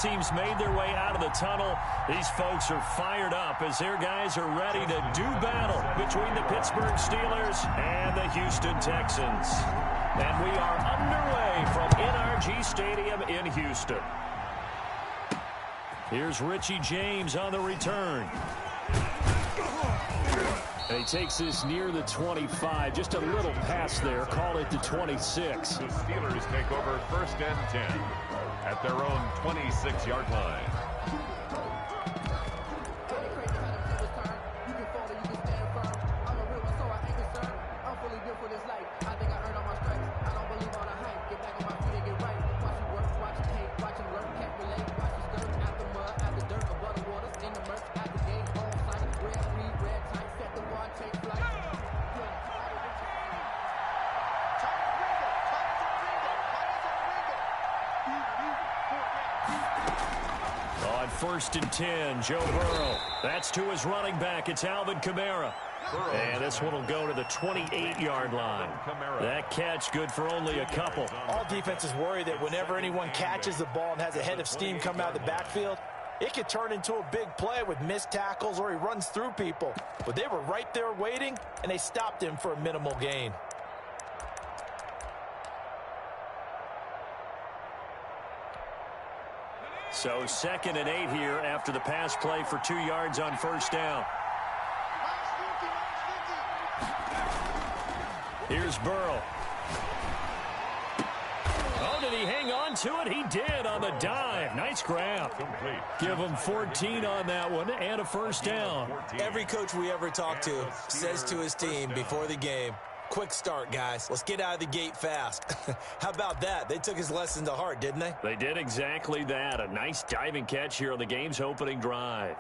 Teams made their way out of the tunnel. These folks are fired up as their guys are ready to do battle between the Pittsburgh Steelers and the Houston Texans. And we are underway from NRG Stadium in Houston. Here's Richie James on the return. And he takes this near the 25. Just a little pass there. Call it the 26. The Steelers take over 1st and 10 at their own 26-yard line. On 1st and 10, Joe Burrow. That's to his running back. It's Alvin Kamara. And this one will go to the 28-yard line. That catch good for only a couple. All defenses worry that whenever anyone catches the ball and has a head of steam come out of the backfield, it could turn into a big play with missed tackles or he runs through people. But they were right there waiting, and they stopped him for a minimal gain. So 2nd and 8 here after the pass play for 2 yards on 1st down. Here's Burrow. Oh, did he hang on to it? He did on the dive. Nice grab. Give him 14 on that one and a 1st down. Every coach we ever talk to says to his team before the game, quick start, guys. Let's get out of the gate fast. How about that? They took his lesson to heart, didn't they? They did exactly that. A nice diving catch here on the game's opening drive.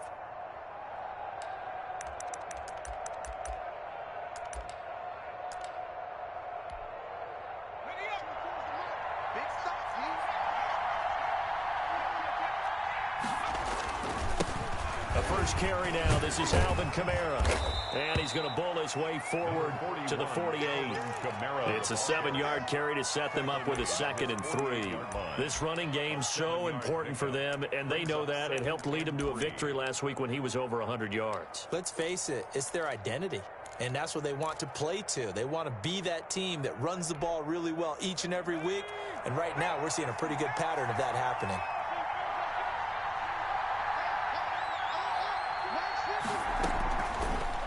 A first carry now. This is Alvin Kamara. And he's going to bowl his way forward to the 48. It's a 7-yard carry to set them up with a 2nd and 3. This running game so important for them, and they know that. It helped lead them to a victory last week when he was over 100 yards. Let's face it, it's their identity. And that's what they want to play to. They want to be that team that runs the ball really well each and every week. And right now, we're seeing a pretty good pattern of that happening.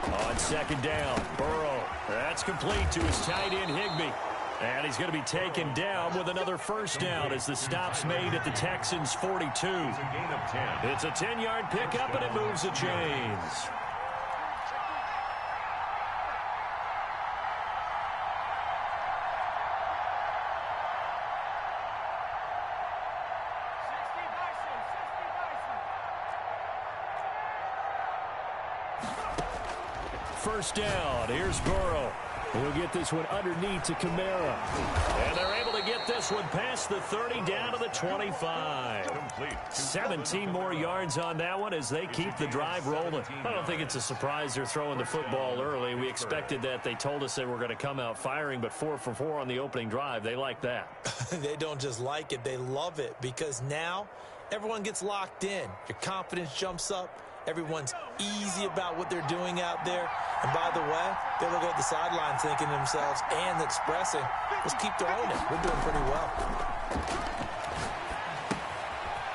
On 2nd down, Burrow. That's complete to his tight end, Higbee. And he's going to be taken down with another 1st down as the stop's made at the Texans' 42. It's a 10-yard pickup, and it moves the chains. First down. Here's Burrow. We'll get this one underneath to Kamara. And they're able to get this one past the 30 down to the 25. 17 more yards on that one as they keep the drive rolling. I don't think it's a surprise they're throwing the football early. We expected that. They told us they were going to come out firing, but 4 for 4 on the opening drive. They like that. They don't just like it. They love it because now everyone gets locked in. Your confidence jumps up. Everyone's easy about what they're doing out there. And by the way, they look at the sideline thinking to themselves and expressing, let's keep throwing it. We're doing pretty well.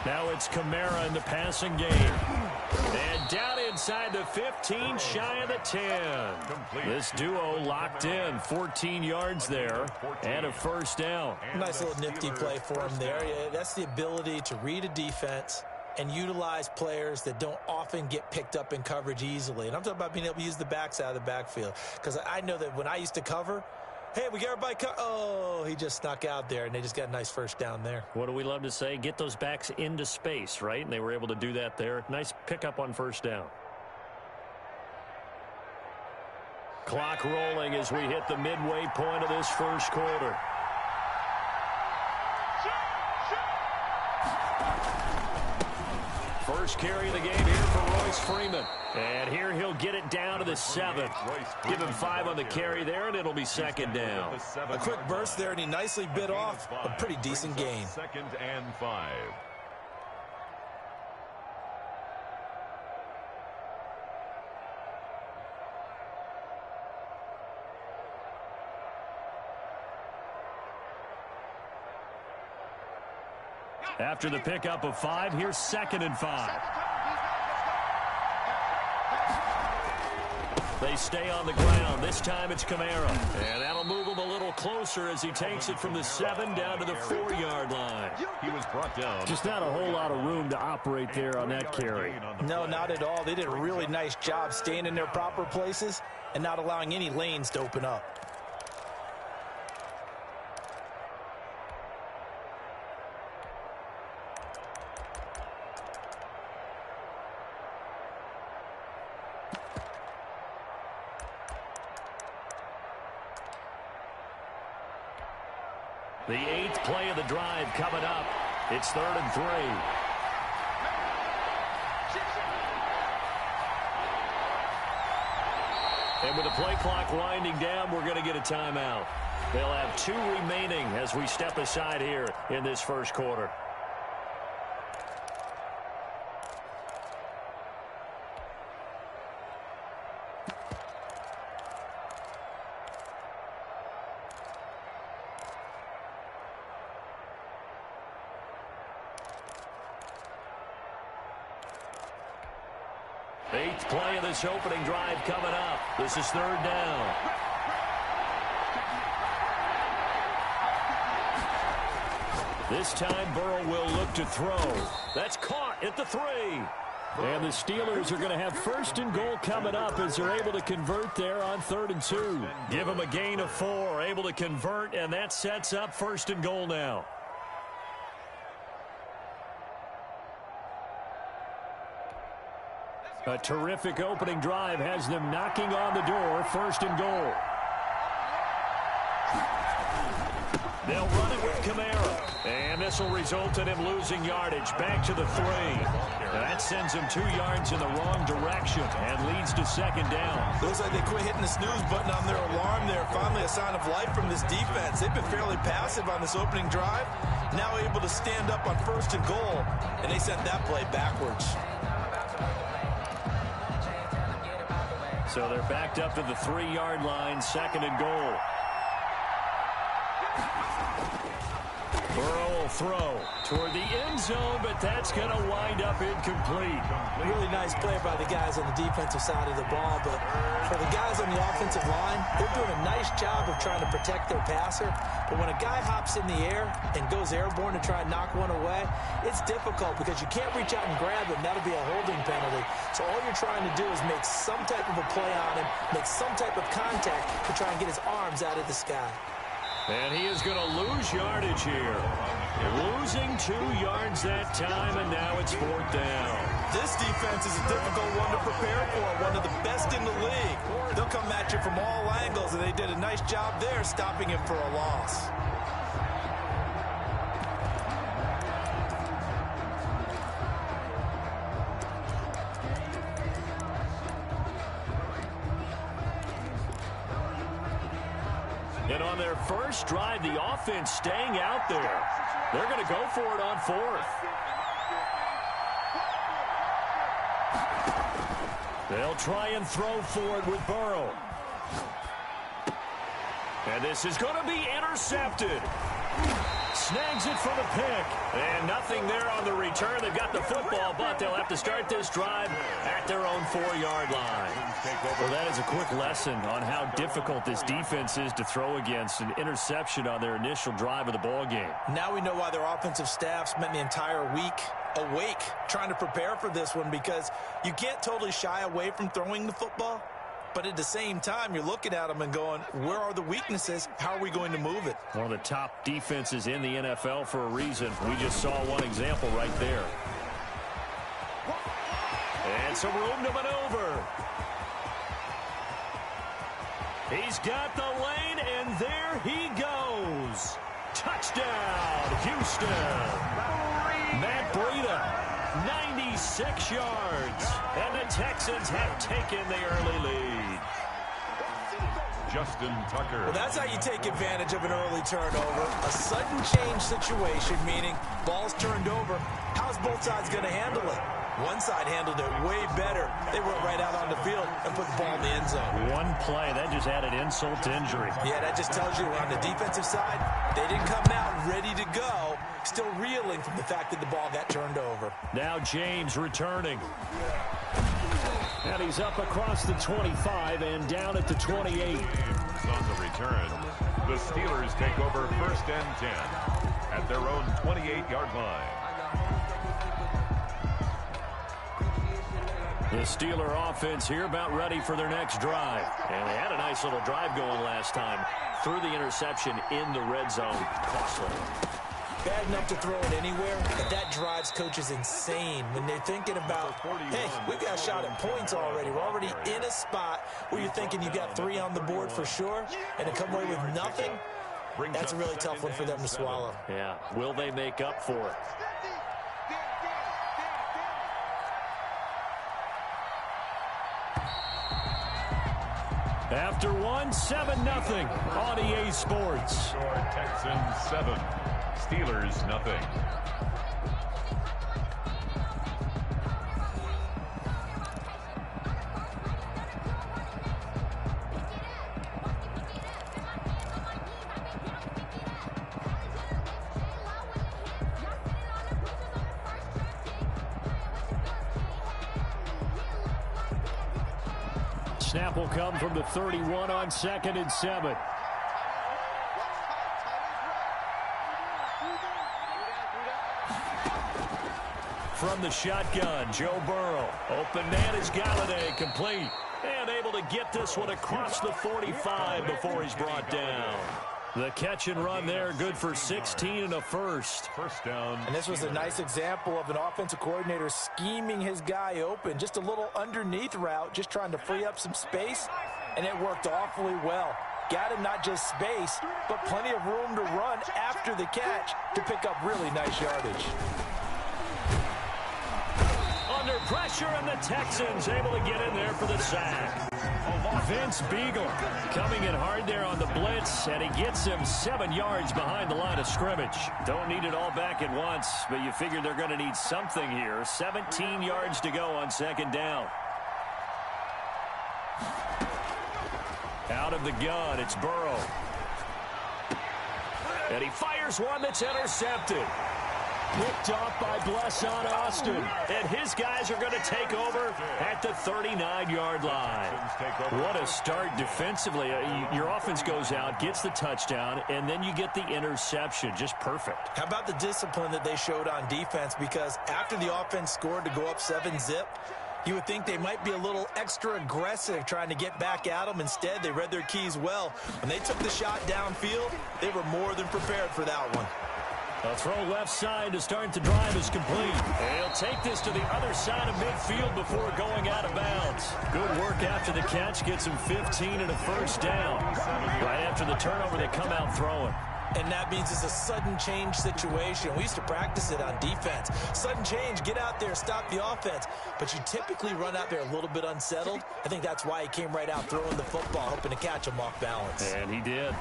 Now it's Kamara in the passing game. And down inside the 15, shy of the 10. This duo locked in, 14 yards there, and a 1st down. Nice little nifty play for him there. Yeah, that's the ability to read a defense and utilize players that don't often get picked up in coverage easily. And I'm talking about being able to use the backs out of the backfield. Because I know that when I used to cover, hey, we got everybody oh, he just snuck out there, and they just got a nice 1st down there. What do we love to say? Get those backs into space, right? And they were able to do that there. Nice pickup on 1st down. Clock rolling as we hit the midway point of this 1st quarter. First carry of the game here for Royce Freeman. And here he'll get it down to the 7. Give him 5 on the carry there, and it'll be 2nd down. A quick burst there, and he nicely bit off a pretty decent gain. 2nd and 5. After the pickup of 5, here's 2nd and 5. They stay on the ground. This time it's Kamara. And that'll move him a little closer as he takes it from the 7 down to the 4-yard line. He was brought down. Just not a whole lot of room to operate there on that carry. No, not at all. They did a really nice job staying in their proper places and not allowing any lanes to open up. The 8th play of the drive coming up. It's 3rd and 3. And with the play clock winding down, we're going to get a timeout. They'll have 2 remaining as we step aside here in this first quarter. Eighth play of this opening drive coming up. This is 3rd down. This time Burrow will look to throw. That's caught at the 3. And the Steelers are going to have 1st and goal coming up as they're able to convert there on 3rd and 2. Give them a gain of 4, able to convert, and that sets up 1st and goal now. A terrific opening drive has them knocking on the door. 1st and goal. They'll run it with Kamara. And this will result in him losing yardage. Back to the 3. And that sends him 2 yards in the wrong direction and leads to 2nd down. Looks like they quit hitting the snooze button on their alarm there. Finally a sign of life from this defense. They've been fairly passive on this opening drive. Now able to stand up on 1st and goal. And they sent that play backwards. So they're backed up to the 3-yard line, 2nd and goal. Burrow will throw toward the end zone, but that's going to wind up incomplete. Really nice play by the guys on the defensive side of the ball, but for the guys on the offensive line, they're doing a nice job of trying to protect their passer. But when a guy hops in the air and goes airborne to try and knock one away, it's difficult because you can't reach out and grab him. That'll be a holding penalty. So all you're trying to do is make some type of a play on him, make some type of contact to try and get his arms out of the sky. And he is going to lose yardage here. Losing 2 yards that time, and now it's 4th down. This defense is a difficult one to prepare for, one of the best in the league. They'll come at you from all angles, and they did a nice job there stopping him for a loss. And on their first drive, the offense staying out there. They're going to go for it on 4th. They'll try and throw for it with Burrow. And this is going to be intercepted. Snags it for the pick. And nothing there on the return. They've got the football, but they'll have to start this drive at their own 4-yard line. Well, that is a quick lesson on how difficult this defense is to throw against. An interception on their initial drive of the ball game. Now we know why their offensive staff spent the entire week awake trying to prepare for this one, because you can't totally shy away from throwing the football. But at the same time, you're looking at them and going, where are the weaknesses? How are we going to move it? One of the top defenses in the NFL for a reason. We just saw one example right there. And some room to maneuver. He's got the lane, and there he goes. Touchdown, Houston. Matt Breida, 96 yards. And the Texans have taken the early lead. Justin Tucker. Well, that's how you take advantage of an early turnover. A sudden change situation, meaning ball's turned over. How's both sides going to handle it? One side handled it way better. They went right out on the field and put the ball in the end zone. One play, that just added insult to injury. Yeah, that just tells you on the defensive side, they didn't come out ready to go, still reeling from the fact that the ball got turned over. Now James returning. And he's up across the 25 and down at the 28. On the return, the Steelers take over 1st and 10 at their own 28-yard line. The Steeler offense here about ready for their next drive. And they had a nice little drive going last time. Threw the interception in the red zone. Costly. Bad enough to throw it anywhere, but that drives coaches insane when they're thinking about, hey, we've got a shot at points already. We're already in a spot where you're thinking you got 3 on the board for sure, and to come away with nothing, that's a really tough one for them to swallow. Yeah, will they make up for it? After one, 7-0 on EA Sports. Texans 7, Steelers nothing. Snap will come from the 31 on 2nd and 7. From the shotgun, Joe Burrow. Open man is Galladay, complete. And able to get this one across the 45 before he's brought down. The catch and run there, good for 16 and a first. First down. And this was a nice example of an offensive coordinator scheming his guy open. Just a little underneath route, just trying to free up some space, and it worked awfully well. Got him not just space, but plenty of room to run after the catch to pick up really nice yardage. Under pressure, and the Texans able to get in there for the sack. Vince Beagle coming in hard there on the blitz, and he gets him 7 yards behind the line of scrimmage. Don't need it all back at once, but you figure they're going to need something here. 17 yards to go on 2nd down. Out of the gun, it's Burrow. And he fires one that's intercepted. Picked off by Blesson Austin. And his guys are going to take over at the 39-yard line. What a start defensively. Your offense goes out, gets the touchdown, and then you get the interception. Just perfect. How about the discipline that they showed on defense? Because after the offense scored to go up 7-zip, you would think they might be a little extra aggressive trying to get back at them. Instead, they read their keys well. When they took the shot downfield, they were more than prepared for that one. A throw left side to start the drive is complete. And he'll take this to the other side of midfield before going out of bounds. Good work after the catch. Gets him 15 and a first down. Right after the turnover, they come out throwing. And that means it's a sudden change situation. We used to practice it on defense. Sudden change, get out there, stop the offense. But you typically run out there a little bit unsettled. I think that's why he came right out throwing the football, hoping to catch him off balance. And he did.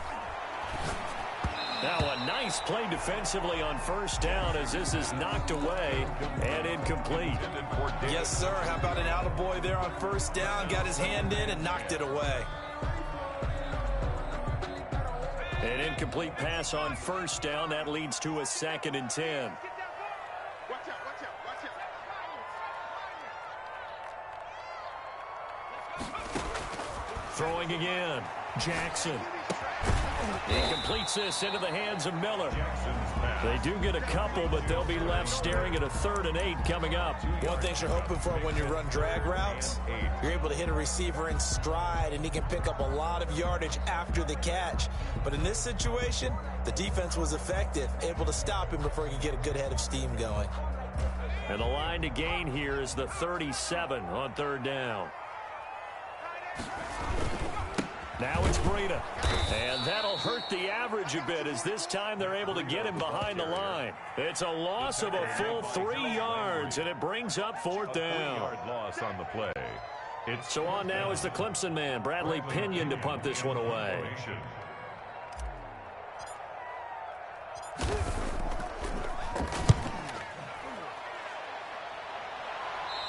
Now a nice play defensively on first down as this is knocked away and incomplete. Yes, sir. How about an attaboy there on first down? Got his hand in and knocked it away. An incomplete pass on first down. That leads to a 2nd and 10. Throwing again. Jackson. He completes this into the hands of Miller. They do get a couple, but they'll be left staring at a 3rd and 8 coming up. One thing you're hoping for when you run drag routes, you're able to hit a receiver in stride, and he can pick up a lot of yardage after the catch. But in this situation, the defense was effective, able to stop him before he could get a good head of steam going. And the line to gain here is the 37 on 3rd down. Now it's Breida. And that'll hurt the average a bit as this time they're able to get him behind the line. It's a loss of a full 3 yards, and it brings up 4th down. 4-yard loss on the play. So on now is the Clemson man, Bradley Pinion, to punt this one away.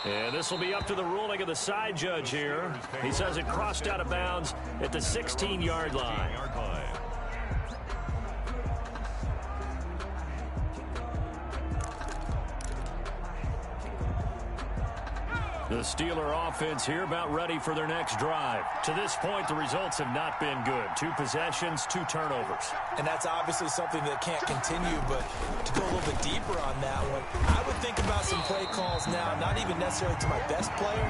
And this will be up to the ruling of the side judge here. He says it crossed out of bounds at the 16-yard line. The Steeler offense here about ready for their next drive. To this point, the results have not been good. 2 possessions, 2 turnovers. And that's obviously something that can't continue, but to go a little bit deeper on that one, I would think about some play calls now, not even necessarily to my best player,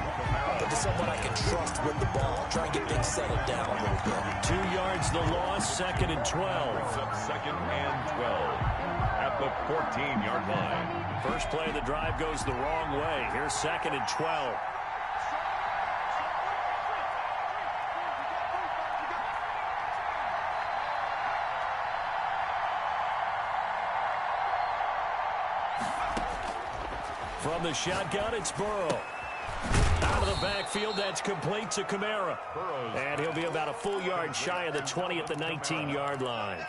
but to someone I can trust with the ball. Try and get things settled down a little bit. 2 yards the loss, 2nd and 12. Second and 12 at the 14-yard line. First play of the drive goes the wrong way. Here's 2nd and 12. From the shotgun, it's Burrow. Out of the backfield, that's complete to Kamara. And he'll be about a full yard shy of the 20 at the 19-yard line.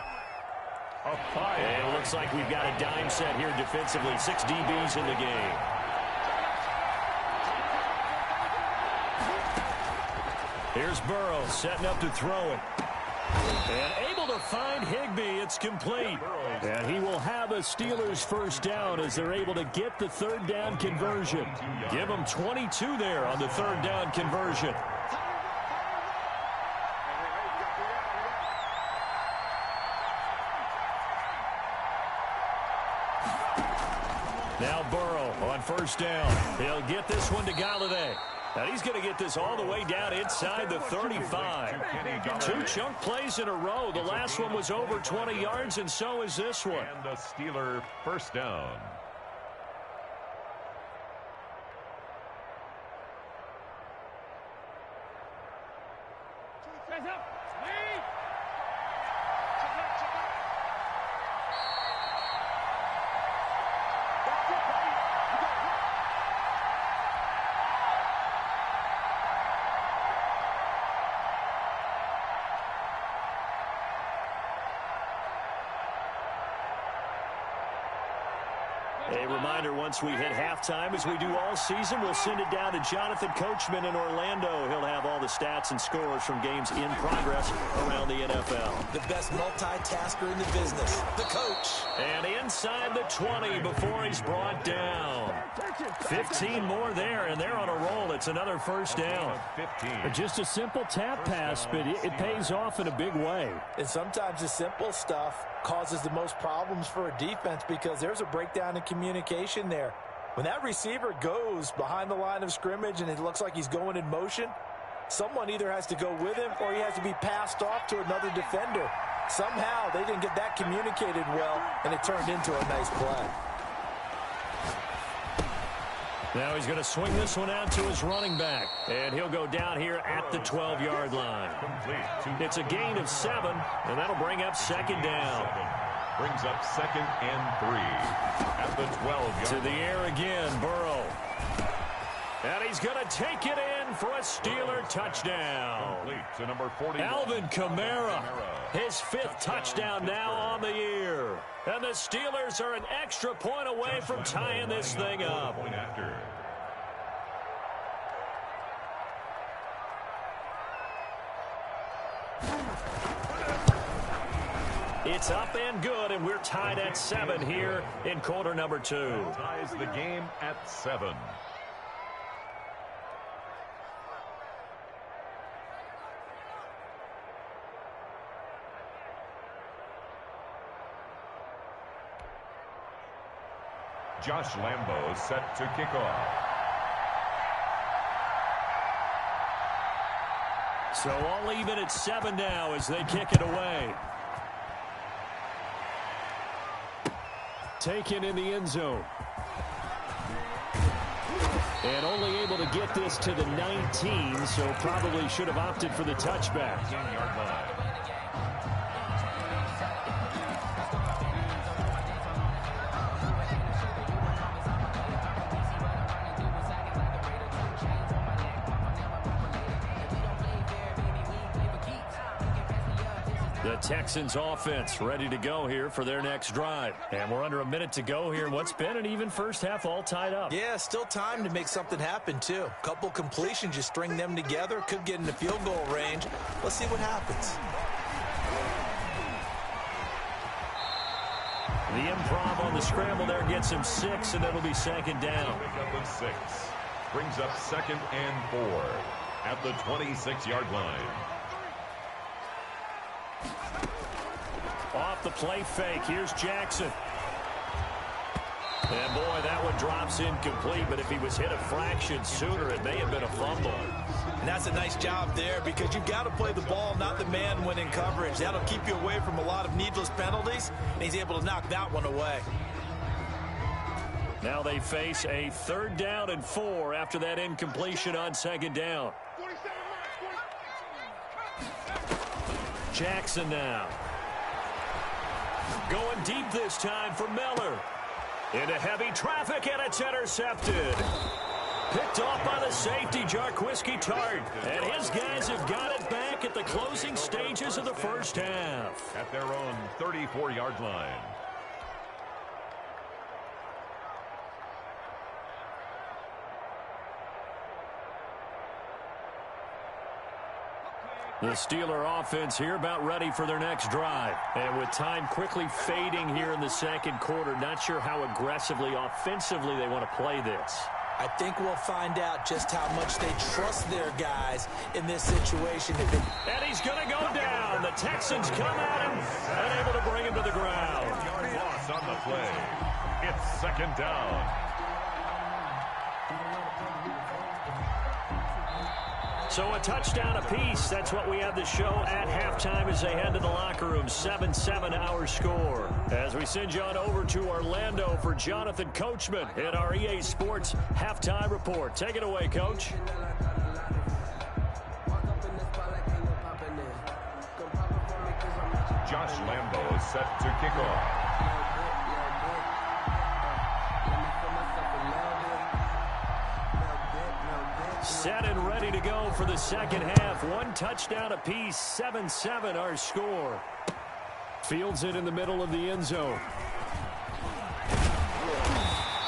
And it looks like we've got a dime set here defensively. 6 DBs in the game. Here's Burrow setting up to throw it. And able to find Higbee. It's complete. And he will have a Steelers first down as they're able to get the 3rd down conversion. Give them 22 there on the 3rd down conversion. Now Burrow on first down. He'll get this one to Galladay. And he's going to get this all the way down inside the 35. 2 chunk plays in a row. The last one was over 20 yards, and so is this one. And the Steeler first down. A reminder, once we hit halftime, as we do all season, we'll send it down to Jonathan Coachman in Orlando. He'll have all the stats and scores from games in progress around the NFL. The best multitasker in the business, the coach. And inside the 20 before he's brought down. 15 more there, and they're on a roll. It's another first down. Just a simple tap pass, but it pays off in a big way. And sometimes the simple stuff causes the most problems for a defense because there's a breakdown in communication there. When that receiver goes behind the line of scrimmage and it looks like he's going in motion, someone either has to go with him or he has to be passed off to another defender. Somehow they didn't get that communicated well, and it turned into a nice play. Now he's going to swing this one out to his running back. And he'll go down here at the 12-yard line. It's a gain of 7, and that'll bring up 2nd down. Brings up 2nd and 3 at the 12-yard. To the air again, Burrow. And he's going to take it in for a Steeler touchdown. To number 40. Alvin Kamara, his 5th touchdown now on the year. And the Steelers are an extra point away from tying this thing up. It's up and good, and we're tied at 7 here in quarter number 2. Ties the game at 7. Josh Lambo set to kick off. So all even at 7 now as they kick it away. Taken in the end zone. And only able to get this to the 19, so probably should have opted for the touchback. The Texans offense ready to go here for their next drive. And we're under a minute to go here. What's been an even first half all tied up. Yeah, still time to make something happen, too. Couple completions, you string them together. Could get in the field goal range. Let's see what happens. The improv on the scramble there gets him 6, and it'll be second down. Pick up of 6. Brings up 2nd and 4 at the 26-yard line. Off the play fake, here's Jackson. And boy, that one drops incomplete, but if he was hit a fraction sooner, it may have been a fumble. And that's a nice job there because you've got to play the ball, not the man when in coverage. That'll keep you away from a lot of needless penalties, and he's able to knock that one away. Now they face a 3rd down and 4 after that incompletion on 2nd down. Jackson now. Going deep this time for Miller. Into heavy traffic, and it's intercepted. Picked off by the safety, Jarquiski Tart. And his guys have got it back at the closing stages of the first half. At their own 34-yard line. The Steeler offense here about ready for their next drive. And with time quickly fading here in the second quarter, not sure how aggressively, offensively they want to play this. I think we'll find out just how much they trust their guys in this situation. And he's going to go down. The Texans come at him and able to bring him to the ground. Yard loss on the play. It's 2nd down. So a touchdown apiece. That's what we have the show at halftime as they head to the locker room. 7-7 our score. As we send you on over to Orlando for Jonathan Coachman in our EA Sports halftime report. Take it away, Coach. Josh Lambo is set to kick off. Set and ready to go for the second half. 1 touchdown apiece. 7-7 our score. Fields it in the middle of the end zone.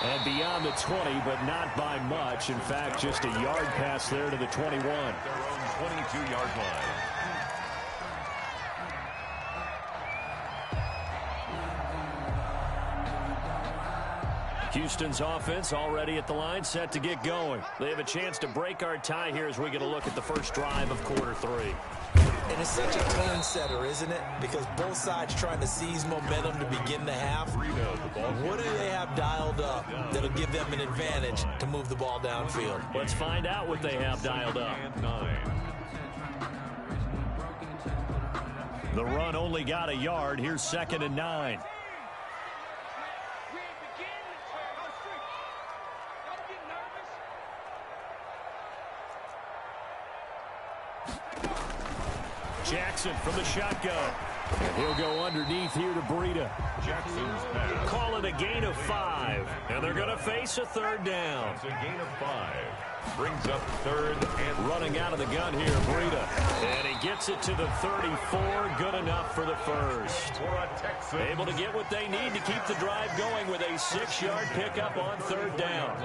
And beyond the 20, but not by much. In fact, just a yard pass there to the 21. Their own 22-yard line. Houston's offense already at the line, set to get going. They have a chance to break our tie here as we get a look at the first drive of quarter 3. And it's such a tone setter, isn't it? Because both sides trying to seize momentum to begin the half. What do they have dialed up that'll give them an advantage to move the ball downfield? Let's find out what they have dialed up. The run only got a yard. Here's 2nd and 9. Jackson from the shotgun. And he'll go underneath here to Breida. Jackson's pass. Call it a gain of 5. And they're going to face a 3rd down. It's a gain of 5. Brings up 3rd and running out of the gun here, Breida. And he gets it to the 34. Good enough for the first. Able to get what they need to keep the drive going with a 6-yard pickup on 3rd down.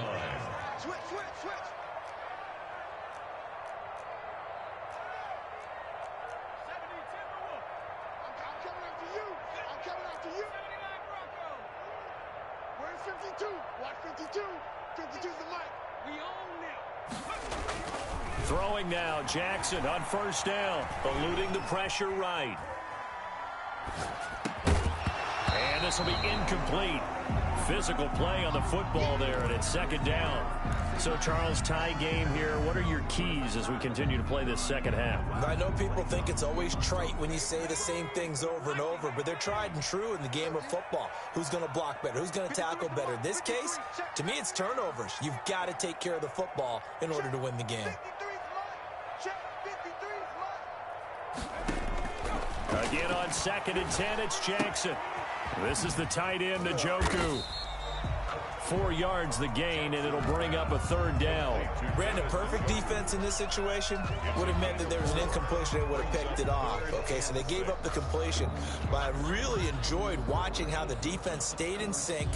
Throwing now, Jackson on 1st down, eluding the pressure right. And this will be incomplete. Physical play on the football there, and it's 2nd down. So, Charles, tie game here. What are your keys as we continue to play this second half? I know people think it's always trite when you say the same things over and over, but they're tried and true in the game of football. Who's going to block better? Who's going to tackle better? In this case, to me, it's turnovers. You've got to take care of the football in order to win the game. Again on 2nd and 10, it's Jackson. This is the tight end, Njoku. 4 yards the gain, and it'll bring up a 3rd down. Brandon, perfect defense in this situation would have meant that there was an incompletion. They would have picked it off. Okay, so they gave up the completion. But I really enjoyed watching how the defense stayed in sync,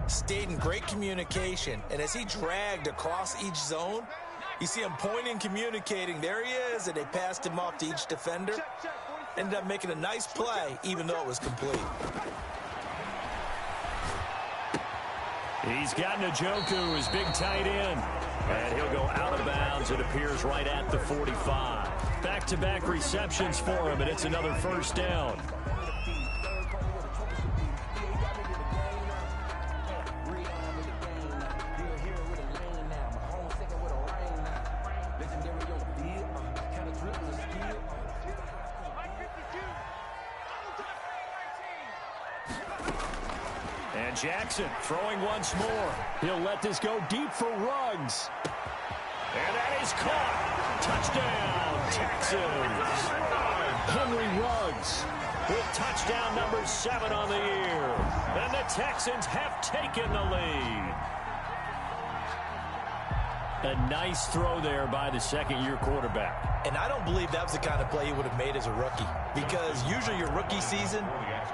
stayed in great communication, and as he dragged across each zone, you see him pointing, communicating. There he is, and they passed him off to each defender. Ended up making a nice play, even though it was complete. He's got Njoku, his big tight end. And he'll go out of bounds. It appears right at the 45. Back-to-back receptions for him, and it's another 1st down. And Jackson throwing once more. He'll let this go deep for Ruggs. And that is caught. Touchdown, Texans. Henry Ruggs with touchdown number 7 on the year. And the Texans have taken the lead. A nice throw there by the 2nd-year quarterback. And I don't believe that was the kind of play he would have made as a rookie, because usually your rookie season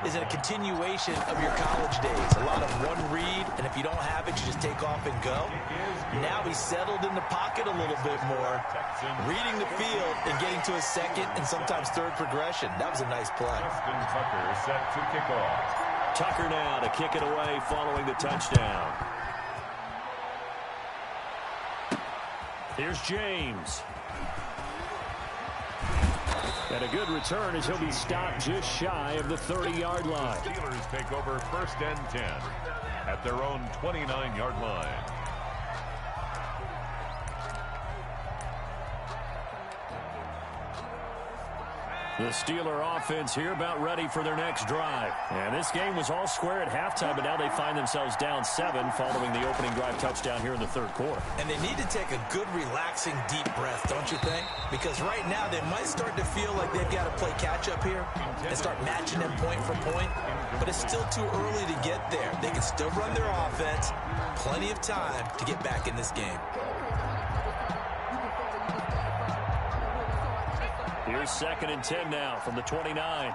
is a continuation of your college days. A lot of one read, and if you don't have it, you just take off and go. Now he's settled in the pocket a little bit more, reading the field and getting to his 2nd and sometimes 3rd progression. That was a nice play. Justin Tucker set to kick off. Tucker now to kick it away following the touchdown. Here's James. And a good return as he'll be stopped just shy of the 30-yard line. Steelers take over 1st and 10 at their own 29-yard line. The Steeler offense here about ready for their next drive. And this game was all square at halftime, but now they find themselves down 7 following the opening drive touchdown here in the 3rd quarter. And they need to take a good, relaxing, deep breath, don't you think? Because right now they might start to feel like they've got to play catch-up here and start matching them point for point. But it's still too early to get there. They can still run their offense. Plenty of time to get back in this game. Here's 2nd and 10 now from the 29.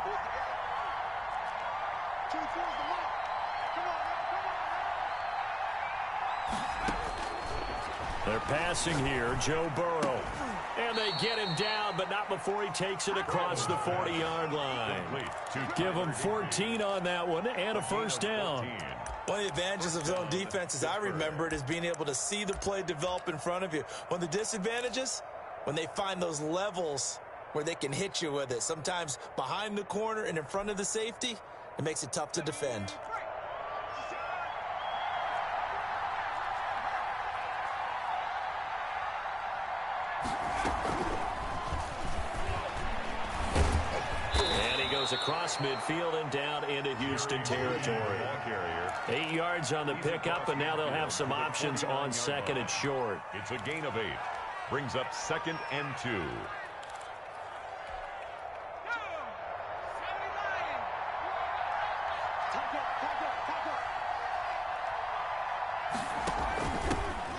They're passing here, Joe Burrow. And they get him down, but not before he takes it across the 40-yard line. Give him 14 on that one and a 1st down. One of the advantages of zone defense, as I remember it, is being able to see the play develop in front of you. One of the disadvantages, when they find those levels where they can hit you with it, sometimes behind the corner and in front of the safety, it makes it tough to defend. And he goes across midfield and down into Houston territory. 8 yards on the pickup, and now they'll have some options on 2nd and short. It's a gain of 8. Brings up 2nd and 2.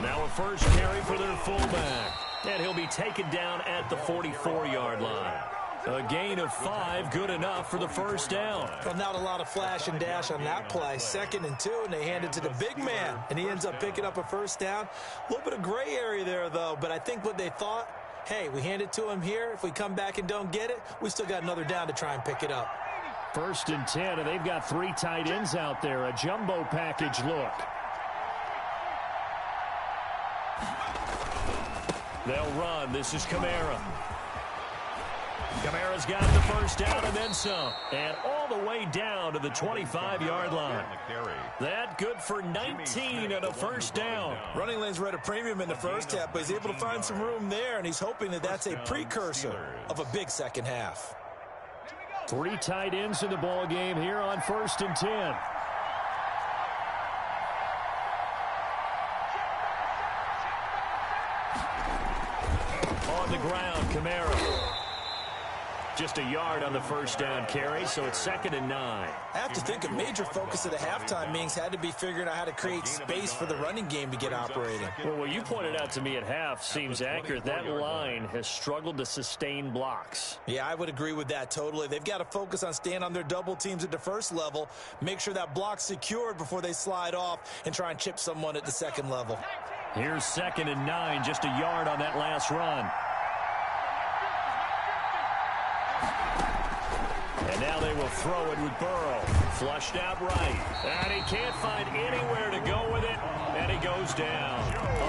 Now a 1st carry for their fullback. And he'll be taken down at the 44-yard line. A gain of 5, good enough for the 1st down. Well, not a lot of flash and dash on that play. 2nd and 2, and they hand it to the big man, and he ends up picking up a 1st down. A little bit of gray area there, though, but I think what they thought, hey, we hand it to him here. If we come back and don't get it, we still got another down to try and pick it up. 1st and 10, and they've got 3 tight ends out there. A jumbo package look. They'll run. This is Kamara. Kamara's got the 1st down and then some. And all the way down to the 25-yard line. That good for 19 and a 1st down. Running lanes were at a premium in the 1st half, but he's able to find some room there, and he's hoping that that's a precursor of a big 2nd half. 3 tight ends in the ball game here on 1st and 10. On the ground, Kamara. Just a yard on the first down carry, so it's 2nd and 9. I have to think a major focus of the halftime meetings had to be figuring out how to create space for the running game to get operating. Well, what you pointed out to me at half seems accurate. That line has struggled to sustain blocks. Yeah, I would agree with that totally. They've got to focus on staying on their double teams at the first level, make sure that block's secured before they slide off and try and chip someone at the second level. Here's 2nd and 9, just a yard on that last run. And now they will throw it with Burrow. Flushed out right. And he can't find anywhere to go with it. And he goes down.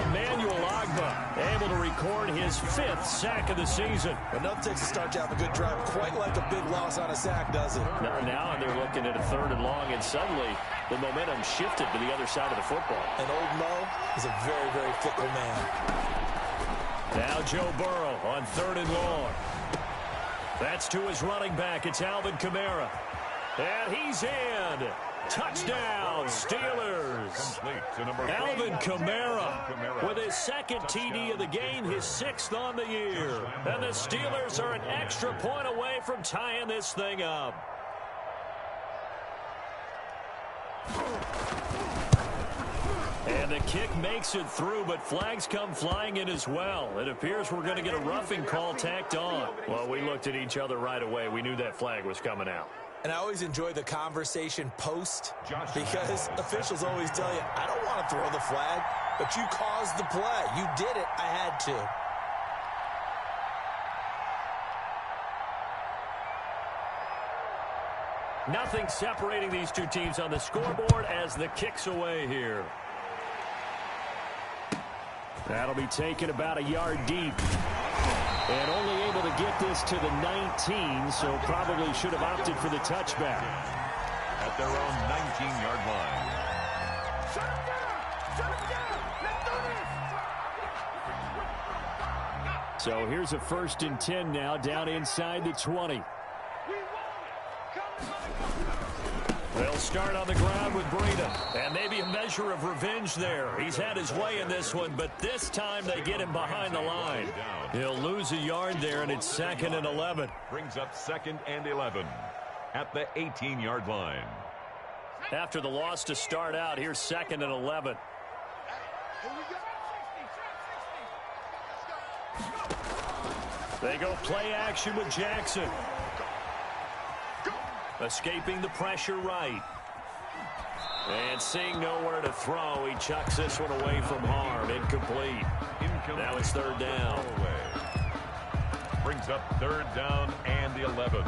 Emmanuel Ogbah able to record his 5th sack of the season. Enough takes to start to have a good drive. Quite like a big loss on a sack, does it? Now they're looking at a 3rd and long, and suddenly the momentum shifted to the other side of the football. And old Mo is a very, very fickle man. Now Joe Burrow on 3rd and long. That's to his running back. It's Alvin Kamara. And he's in. Touchdown, Steelers. Alvin Kamara with his 2nd TD of the game, his 6th on the year. And the Steelers are an extra point away from tying this thing up. And the kick makes it through, but flags come flying in as well. It appears we're going to get a roughing call tacked on. Well, we looked at each other right away. We knew that flag was coming out. And I always enjoy the conversation post because officials always tell you, I don't want to throw the flag, but you caused the play. You did it. I had to. Nothing separating these two teams on the scoreboard as the kick's away here. That'll be taken about a yard deep. And only able to get this to the 19, so probably should have opted for the touchback. At their own 19-yard line. So here's a 1st and 10 now, down inside the 20. They'll start on the ground with Breida. And maybe a measure of revenge there. He's had his way in this one, but this time they get him behind the line. He'll lose a yard there, and it's 2nd and 11. Brings up 2nd and 11 at the 18-yard line. After the loss to start out, here's 2nd and 11. They go play action with Jackson. Escaping the pressure right. And seeing nowhere to throw, he chucks this one away from harm. Incomplete. Now it's 3rd down. Brings up 3rd down and the 11.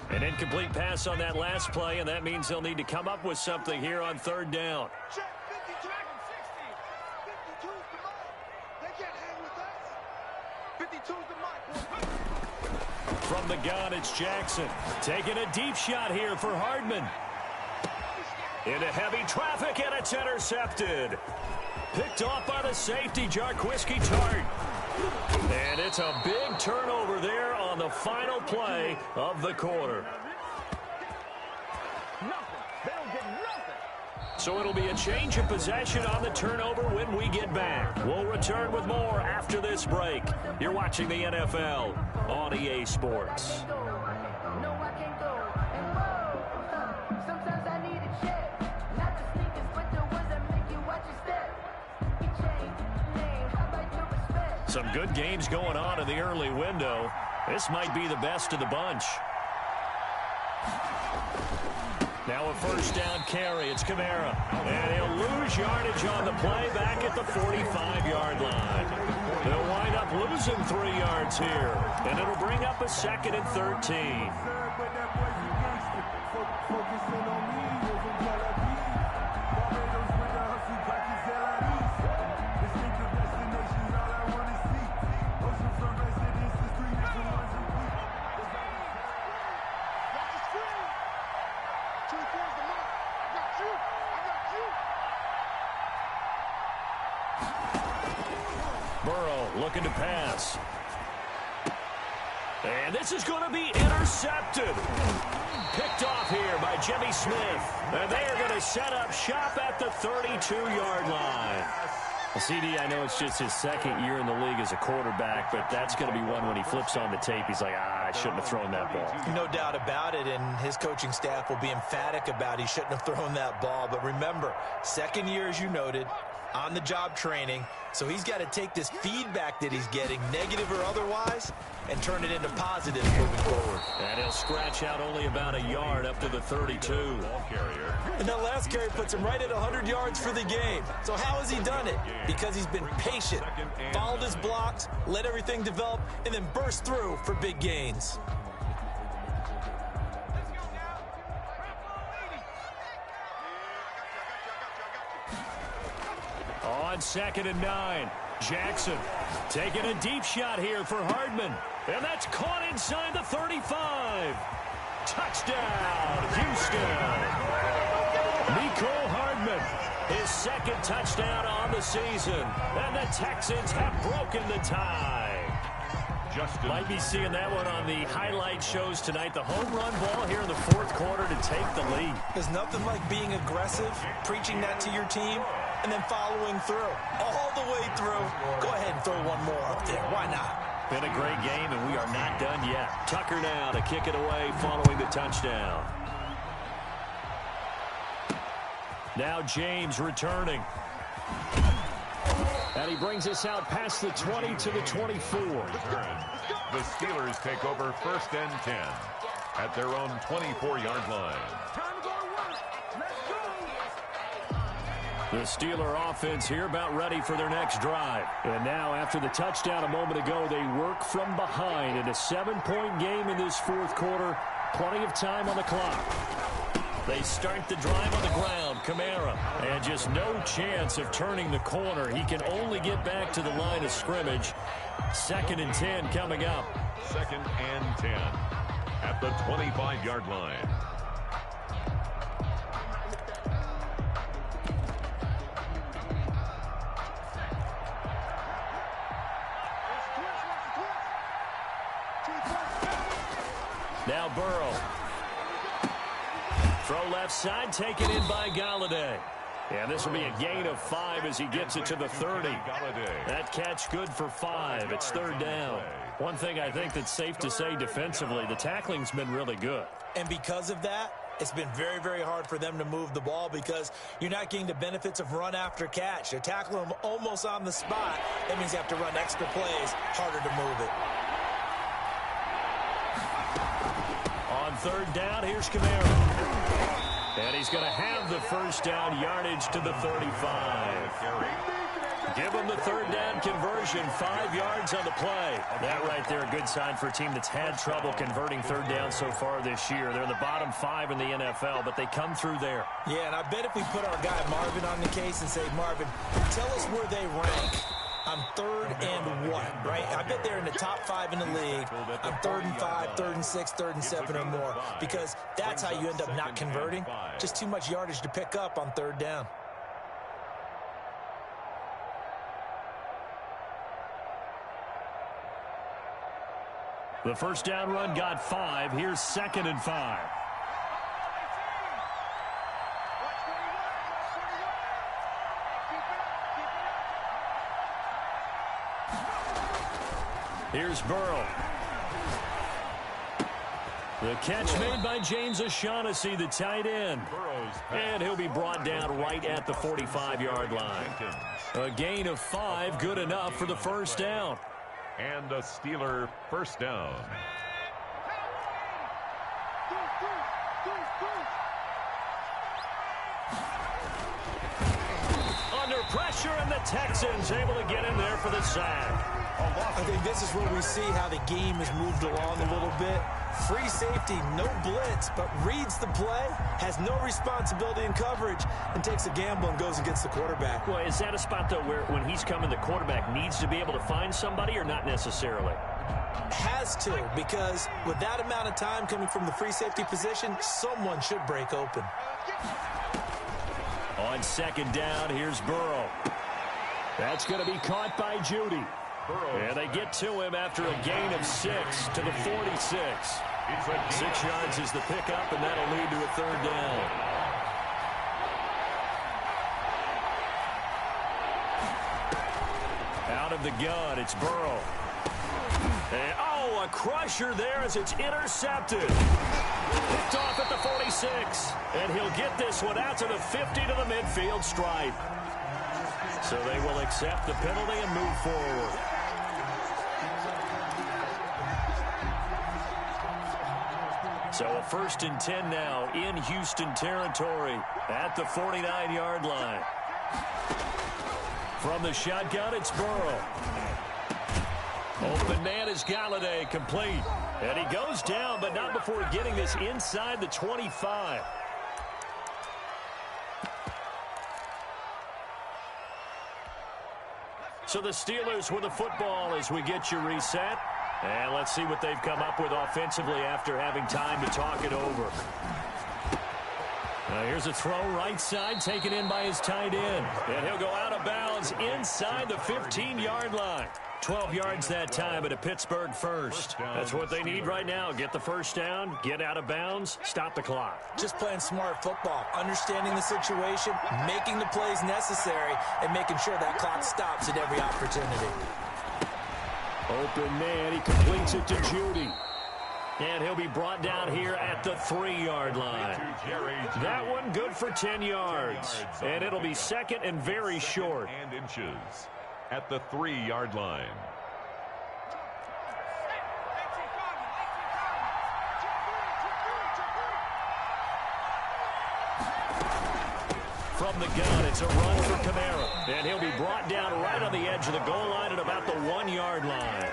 An incomplete pass on that last play, and that means they'll need to come up with something here on 3rd down. From the gun, it's Jackson. Taking a deep shot here for Hardman. Into heavy traffic, and it's intercepted. Picked off by the safety, Jarquiski Tart. And it's a big turnover there on the final play of the quarter. So it'll be a change of possession on the turnover when we get back. We'll return with more after this break. You're watching the NFL on EA Sports. Some good games going on in the early window. This might be the best of the bunch. Now a 1st down carry. It's Kamara. And he'll lose yardage on the play back at the 45-yard line. They'll wind up losing 3 yards here. And it'll bring up a 2nd and 13. Burrow looking to pass. And this is going to be intercepted. picked off here by Jimmy Smith. And they are going to set up shop at the 32-yard line. Well, CD, I know it's just his second year in the league as a quarterback, but that's going to be one when he flips on the tape. He's like, I shouldn't have thrown that ball. No doubt about it, and his coaching staff will be emphatic about he shouldn't have thrown that ball. But remember, second year, as you noted, on-the-job training, so he's got to take this feedback that he's getting, negative or otherwise, and turn it into positive moving forward. And he'll scratch out only about a yard up to the 32. Ball carrier. And that last carry puts him right at 100 yards for the game. So how has he done it? Because he's been patient, followed his blocks, let everything develop, and then burst through for big gains. On 2nd and 9, Jackson taking a deep shot here for Hardman. And that's caught inside the 35. Touchdown, Houston. Mecole Hardman, his second touchdown on the season. And the Texans have broken the tie. Might be seeing that one on the highlight shows tonight. The home run ball here in the fourth quarter to take the lead. There's nothing like being aggressive, preaching that to your team, and then following through. All the way through. Go ahead and throw one more up there. Why not? Been a great game, and we are not done yet. Tucker now to kick it away following the touchdown. Now James returning. And he brings us out past the 20 to the 24. The Steelers take over 1st and 10 at their own 24-yard line. The Steeler offense here about ready for their next drive. And now after the touchdown a moment ago, they work from behind in a 7-point game in this fourth quarter. Plenty of time on the clock. They start the drive on the ground. Kamara. And just no chance of turning the corner. He can only get back to the line of scrimmage. 2nd and 10 coming up. 2nd and 10 at the 25-yard line. Now Burrow. Throw left side, taken in by Golladay. And this will be a gain of 5 as he gets it to the 30. That catch good for 5. It's 3rd down. One thing I think that's safe to say defensively, the tackling's been really good. And because of that, it's been very, very hard for them to move the ball because you're not getting the benefits of run after catch. They're tackling them almost on the spot. That means you have to run extra plays, harder to move it. On 3rd down, here's Kamara. And he's going to have the first down yardage to the 35. Give him the 3rd down conversion, 5 yards on the play. That right there, a good sign for a team that's had trouble converting 3rd down so far this year. They're in the bottom 5 in the NFL, but they come through there. Yeah, and I bet if we put our guy Marvin on the case and say, Marvin, tell us where they rank on 3rd and 1, right? I bet they're in the top 5 in the league on 3rd and 5, 3rd and 6, 3rd and 7 or more, because that's how you end up not converting. Just too much yardage to pick up on 3rd down. The first down run got 5. Here's 2nd and 5. Here's Burrow. The catch made by James O'Shaughnessy, the tight end. And he'll be brought down right at the 45-yard line. A gain of 5, good enough for the first down. And a Steeler first down. Under pressure, and the Texans able to get in there for the sack. I think this is where we see how the game has moved along a little bit. Free safety, no blitz, but reads the play, has no responsibility in coverage, and takes a gamble and goes and gets the quarterback. Well, is that a spot, though, where when he's coming, the quarterback needs to be able to find somebody or not necessarily? Has to, because with that amount of time coming from the free safety position, someone should break open. On 2nd down, here's Burrow. That's going to be caught by Judy. And they get to him after a gain of 6 to the 46. 6 yards is the pickup, and that'll lead to a 3rd down. Out of the gun, it's Burrow. And, a crusher there as it's intercepted. Picked off at the 46. And he'll get this one out to the 50 to the midfield stripe. So they will accept the penalty and move forward. So a 1st and 10 now in Houston territory at the 49-yard line. From the shotgun, it's Burrow. Open man is Galladay, complete. And he goes down, but not before getting this inside the 25. So the Steelers with the football as we get you reset. And let's see what they've come up with offensively after having time to talk it over. Here's a throw right side taken in by his tight end. And he'll go out of bounds inside the 15-yard line. 12 yards that time at a Pittsburgh first. That's what they need right now. Get the 1st down, get out of bounds, stop the clock. Just playing smart football, understanding the situation, making the plays necessary, and making sure that clock stops at every opportunity. Open man, he completes it to Judy. And he'll be brought down here at the 3-yard line. That one good for 10 yards. And it'll be 2nd and very short. And inches at the 3-yard line. From the gun, it's a run for Kamara. And he'll be brought down right on the edge of the goal line at about the 1-yard line.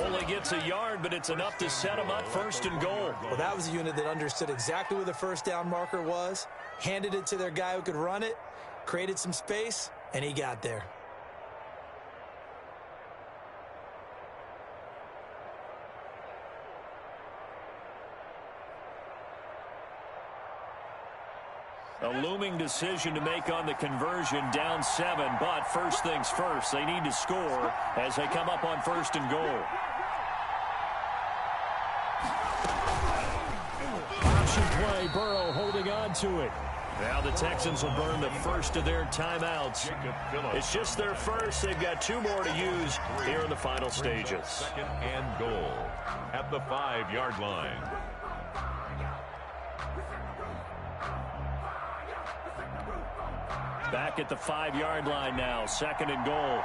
Only gets a yard, but it's enough to set him up 1st and goal. Well, that was a unit that understood exactly where the 1st down marker was, handed it to their guy who could run it, created some space, and he got there. A looming decision to make on the conversion, down 7, but first things first, they need to score as they come up on 1st and goal. Option play, Burrow holding on to it. Now the Texans will burn the first of their timeouts. It's just their first. They've got 2 more to use here in the final stages. 2nd and goal at the 5-yard line. Back at the 5-yard line now, 2nd and goal.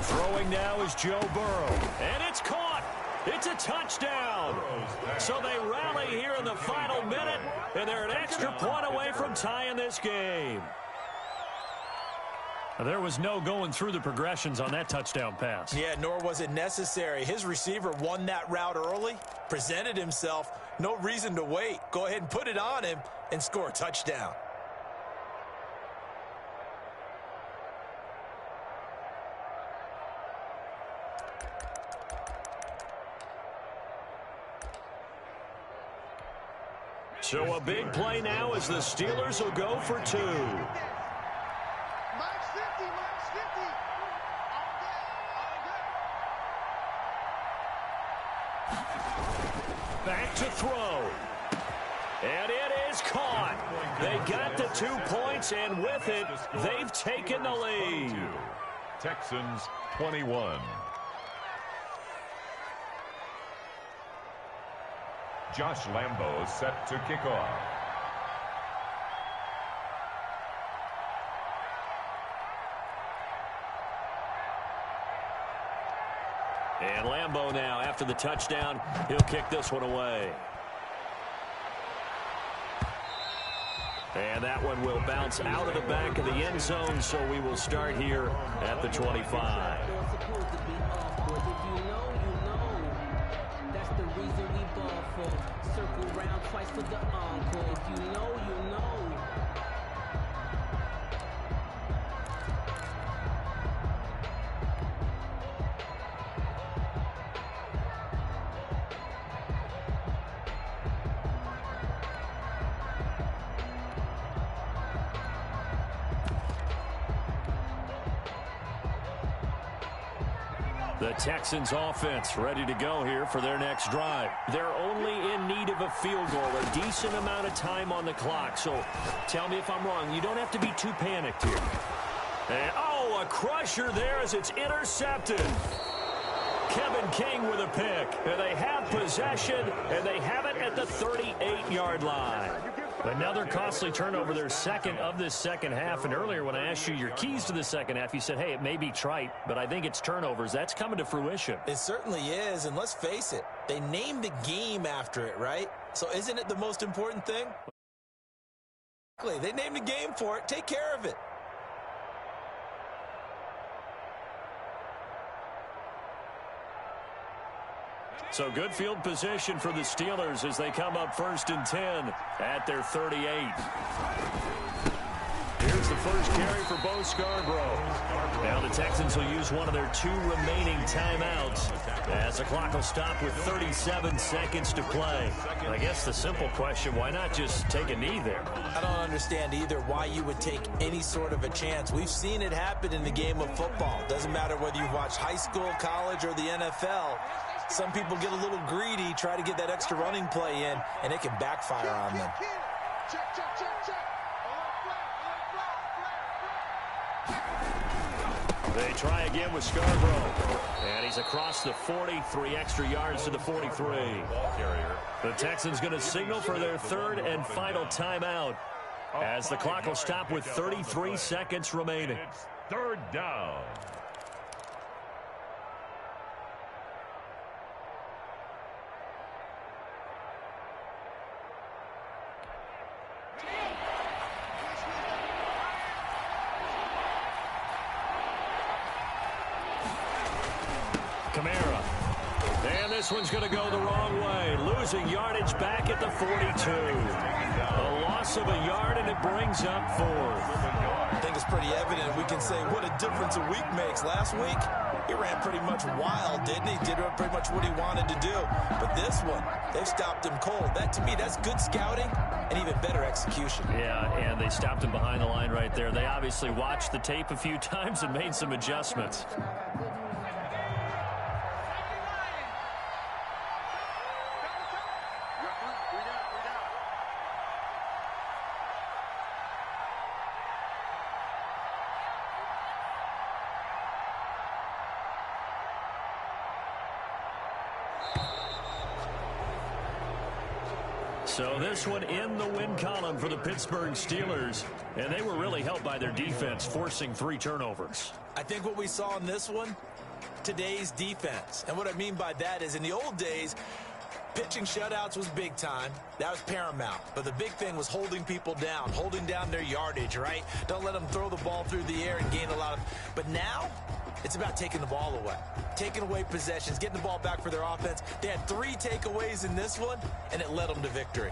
Throwing now is Joe Burrow, and it's caught. It's a touchdown. So they rally here in the final minute, and they're an extra point away from tying this game. There was no going through the progressions on that touchdown pass. Yeah, nor was it necessary. His receiver won that route early, presented himself, no reason to wait. Go ahead and put it on him and score a touchdown. So a big play now as the Steelers will go for 2. Back to throw. And it is caught. They got the 2 points, and with it, they've taken the lead. Texans 21. Josh Lambo set to kick off. And Lambo now, after the touchdown, he'll kick this one away. And that one will bounce out of the back of the end zone, so we will start here at the 25. Circle round twice for the encore. If you know, you know. The Texans offense ready to go here for their next drive. They're only in need of a field goal, a decent amount of time on the clock. So tell me if I'm wrong. You don't have to be too panicked here. And, oh, a crusher there as it's intercepted. Kevin King with a pick. And they have possession, and they have it at the 38-yard line. Another costly turnover, their second of this second half. And earlier when I asked you your keys to the second half, you said, hey, it may be trite, but I think it's turnovers. That's coming to fruition. It certainly is, and let's face it, they named the game after it, right? So isn't it the most important thing? They named the game for it. Take care of it. So good field position for the Steelers as they come up 1st and 10 at their 38. Here's the first carry for Bo Scarborough. Now the Texans will use one of their 2 remaining timeouts as the clock will stop with 37 seconds to play. I guess the simple question, why not just take a knee there? I don't understand either why you would take any sort of a chance. We've seen it happen in the game of football. Doesn't matter whether you watch high school, college, or the NFL. Some people get a little greedy, try to get that extra running play in, and it can backfire on them. They try again with Scarborough. And he's across the 40, 3 extra yards to the 43. The Texans going to signal for their 3rd and final timeout as the clock will stop with 33 seconds remaining. It's 3rd down. Kamara. And this one's going to go the wrong way. Losing yardage back at the 42. A loss of a yard, and it brings up 4th. I think it's pretty evident. We can say what a difference a week makes. Last week, he ran pretty much wild, didn't he? Did pretty much what he wanted to do. But this one, they've stopped him cold. That, to me, that's good scouting and even better execution. Yeah, and they stopped him behind the line right there. They obviously watched the tape a few times and made some adjustments. So this one in the win column for the Pittsburgh Steelers, and they were really helped by their defense, forcing 3 turnovers. I think what we saw in this one, today's defense. And what I mean by that is in the old days, pitching shutouts was big time. That was paramount. But the big thing was holding people down, holding down their yardage, right? Don't let them throw the ball through the air and gain a lot of... But now, it's about taking the ball away. Taking away possessions, getting the ball back for their offense. They had 3 takeaways in this one, and it led them to victory.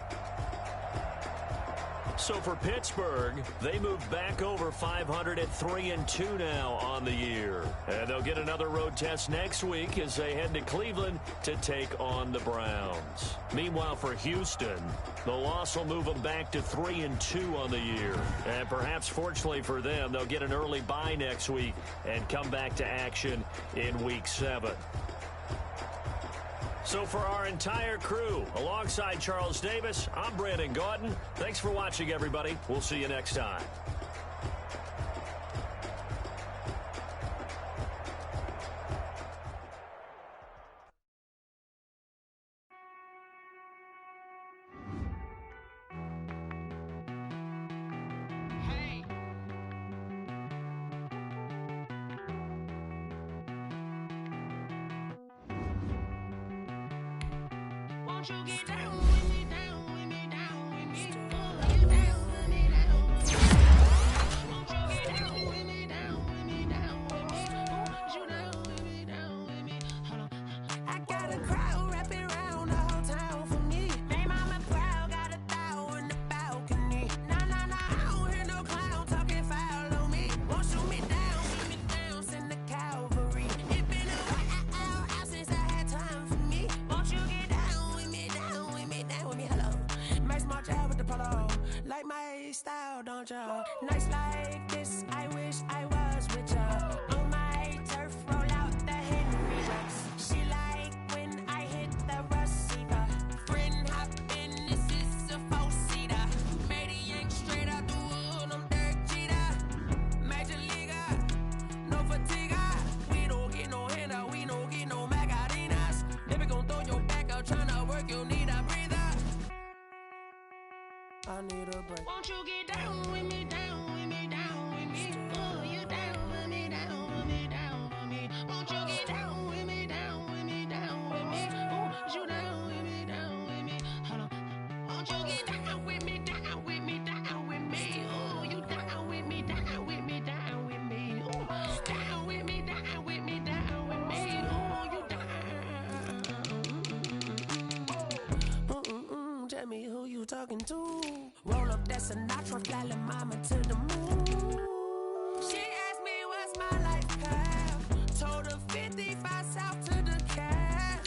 So for Pittsburgh, they moved back over 500 at 3-2 now on the year. And they'll get another road test next week as they head to Cleveland to take on the Browns. Meanwhile, for Houston, the loss will move them back to 3-2 on the year. And perhaps fortunately for them, they'll get an early bye next week and come back to action in Week 7. So for our entire crew, alongside Charles Davis, I'm Brandon Gaudin. Thanks for watching, everybody. We'll see you next time. Won't you get down with me, down with me, down with me? Get down with me, down with me. Won't you get down with me, down with me, down with me? Want you down with me, down with me? Hold on. I got a crowd wrapping around the whole town for me. Hey, mama proud, got a thou in the balcony. Nah, nah, nah, I don't hear no clown talking foul on me. Won't shoot me down, send the cavalry. It been a while since I had time for me. Won't you get down with me, down with me, down with me? Hello. Max March out with the polo. Like my style, don't ya? Nights like this, I wish I was with ya. On my turf, roll out the Henry. I need a break. Won't you get down with me, down with me, down with me? Oh, you down with me, down with me, down with me. Won't you get down with me, down with me, down with me? Oh, you down with me, down with me. Hold on. Won't you get down with me, down with me, down with me? Oh, you down with me, down with me, down with me. Oh, down with me, down with me, down with me. Oh, you down. Tell me who you talking to. Roll up that Sinatra, fly la mama to the moon. She asked me what's my life path. Told her 55 south to the cab.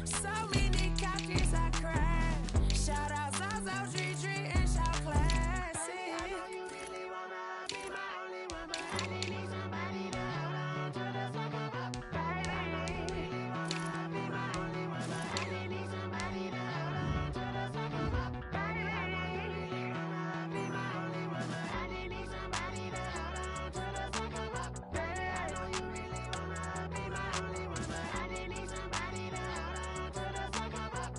So many couches I cried. Shout out South Street and shout classic. I know you really wanna be my only one, but I need somebody to hold on to the second up. Baby, I know you really wanna be my only one, but I need somebody to hold on to the second up. Baby, I know you really wanna be my only one, but I need somebody to hold on to the second up. Baby, I know you really wanna be my only one, but I need somebody to hold on to the second up.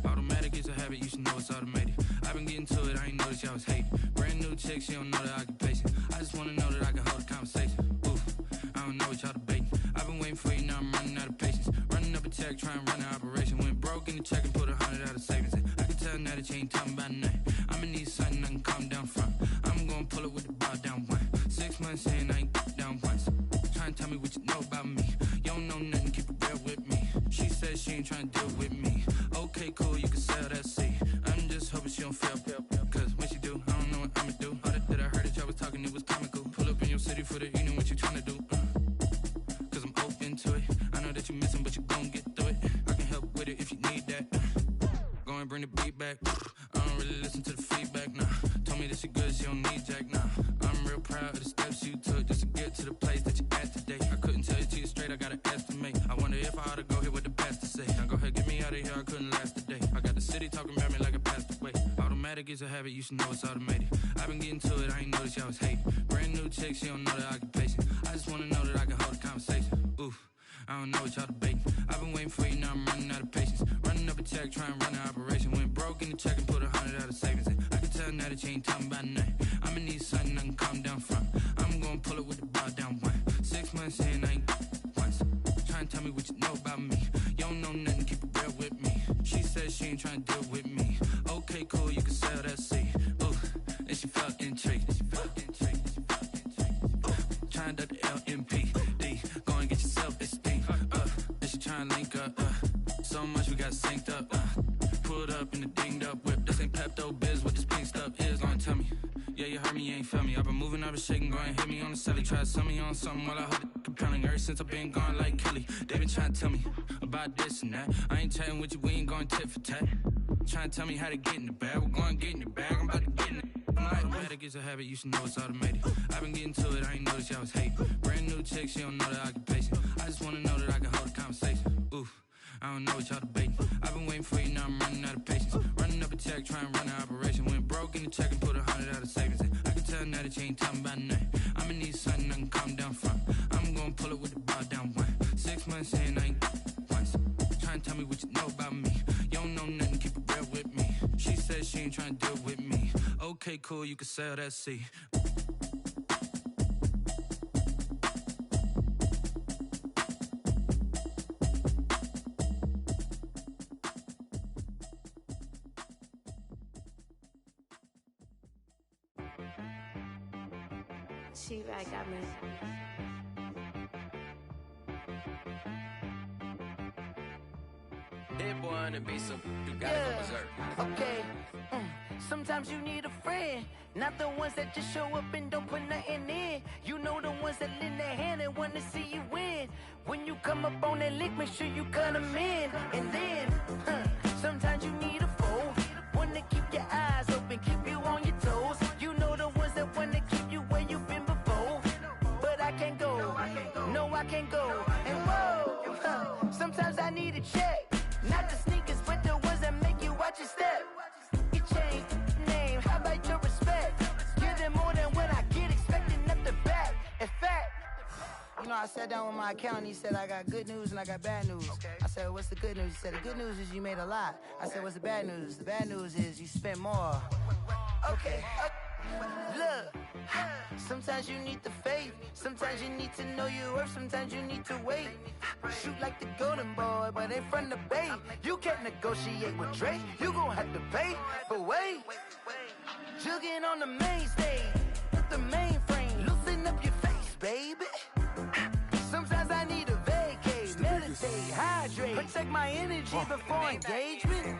Automatic is a habit, you should know it's automated. I've been getting to it, I ain't noticed y'all was hating. Brand new chick, she don't know the occupation. I just wanna know that I can hold a conversation. Oof, I don't know what y'all debating. I've been waiting for you, now I'm running out of patience. Running up a check, trying to run an operation. Went broke in the check and put 100 out of savings in. I can tell now that you ain't talking about nothing. I'ma need something I can calm down from. I'm gonna pull it with the bar down one. 6 months saying I ain't down once. Trying to tell me what you know about me. You don't know nothing, keep it real with me. She said she ain't trying to deal with me. Okay, cool, you can sell that seat. I'm just hoping she don't fail. Cause when she do, I don't know what I'ma do. All that I heard that y'all was talking, it was comical. Pull up in your city for the evening, what you trying to do? Cause I'm open to it. I know that you missing, but you gon' get through it. I can help with it if you need that. Go and bring the beat back. I don't really listen to the feedback, nah. Told me that she good, she don't need jack, nah. I'm real proud of the steps you took just to get to the place that you at today. I couldn't tell you to you straight, I gotta estimate. I wonder if I ought to go here with the pastor say. Now go ahead, get me out of here, I couldn't last a day. I got the city talking about me like I passed away. Automatic is a habit, you should know it's automated. I've been getting to it, I ain't noticed y'all was hating. Brand new chick, she don't know the occupation. I just wanna know that I can hold a conversation. Oof, I don't know what y'all debating. I've been waiting for you, now I'm running out of patience. Running up a check, trying to run an operation. Went broke in the check and put 100 out of savings in. I can tell now that you ain't talking about nothing. I'ma need something I can calm down from. I'm gonna pull it with the bar down one. 6 months saying I ain't once. Trying to tell me what you know about me. You don't know nothing, keep it real with me. She said she ain't trying to deal with me. Okay, cool, you can sell that seat. Ooh, and she felt intrigued. Trying to the LMPD. Go and get your self-esteem. And she trying to link up. So much we got synced up. Pulled up in the dinged up whip. This ain't Pepto Biz, what this pink stuff is. Gonna tell me. Yeah, you heard me, you ain't felt me. I've been moving, I've been shaking, go and hit me on the celly. Try to sell me on something while I hold it compelling. Ever since I've been gone like Kelly, they been trying to tell me about this and that. I ain't chatting with you, we ain't going tit for tat. Trying to tell me how to get in the bag. We're going to get in the bag, I'm about to get in it. Automatic is a habit, you should know it's automated. I've been getting to it, I ain't noticed y'all was hating. Brand new chick, she don't know the occupation. I just wanna know that I can hold a conversation. Oof, I don't know what y'all debating. I've been waiting for you, now I'm running out of patience. Running up a check, trying to run an operation. Went broke in the check and put 100 out of savings in. I can tell now that you ain't talking ain't trying to deal with me. Okay, cool, you can sail that sea. She-Rag got me. Hit boy on the beat, so you gotta go berserk. Okay. Sometimes you need a friend, not the ones that just show up and don't put nothing in. You know the ones that lend their hand and want to see you win. When you come up on that lick, make sure you cut them in. And then, sometimes you need a foe, one to keep your eyes open, keep you on your toes. You know the ones that want to keep you where you've been before. But I can't go, no I can't go. And whoa, sometimes I need a check. Not the sneakers, but the ones that make you watch your step. You change name, how about your respect? Give them more than what I get, expecting nothing back. In fact, you know, I sat down with my accountant, he said, I got good news and I got bad news. I said, what's the good news? He said, the good news is you made a lot. I said, what's the bad news? The bad news is you spent more. Okay. Look, sometimes you need the faith, sometimes you need to know your worth, sometimes you need to wait. Shoot like the golden boy, but ain't from the bay. You can't negotiate with Drake, you gon' have to pay. But wait, jugging on the main stage, the mainframe, loosen up your face, baby. Sometimes I need a vacate, meditate, hydrate, protect my energy before engagement.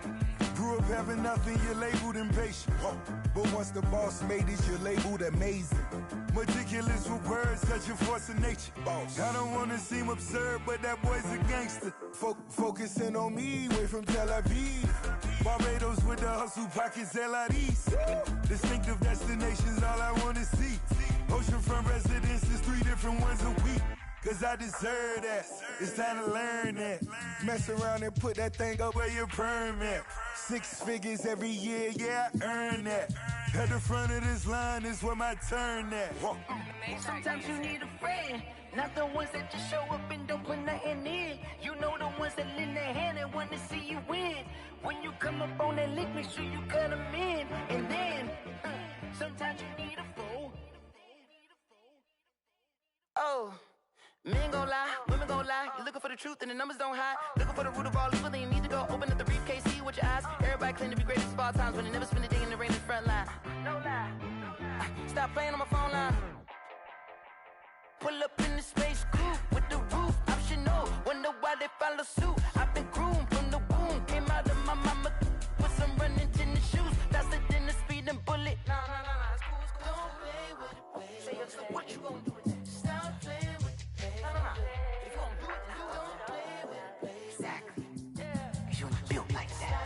Grew up having nothing, you're labeled impatient. But once the boss made it, you're labeled amazing. Meticulous with words, such a force of nature. I don't wanna seem absurd, but that boy's a gangster. Focusing on me, way from Tel Aviv. Barbados with the hustle pockets, LIDs. Distinctive destinations, all I wanna see. Oceanfront residences, 3 different ones a week. Cause I deserve that, it's time to learn that. Mess around and put that thing up where your permit. 6 figures every year, yeah, I earn that. At the front of this line is where my turn at. Sometimes you need a friend, not the ones that just show up and don't put nothing in. You know the ones that lend their hand and want to see you win. When you come up on that lick, make sure you cut them in. And then, sometimes you need a foe. Oh. Men gon' lie, women gon' lie. You're looking for the truth and the numbers don't hide. Looking for the root of all evil, then you need to go open up the briefcase, see with your eyes. Everybody claim to be greatest of all times, when they never spend a day in the rain in the front line. No lie. Stop playing on my phone line. Pull up in the space coupe with the roof optional. Wonder why they follow suit. I've been groomed from the womb. Came out of my mama with some running tennis shoes. Faster than the speeding bullet. No, it's cool, it's cool. Don't play with it, baby. Say so what you gon' do? Stop playing with it. If you gon' do it, then don't play with it, baby. Exactly. Cause you ain't built like that.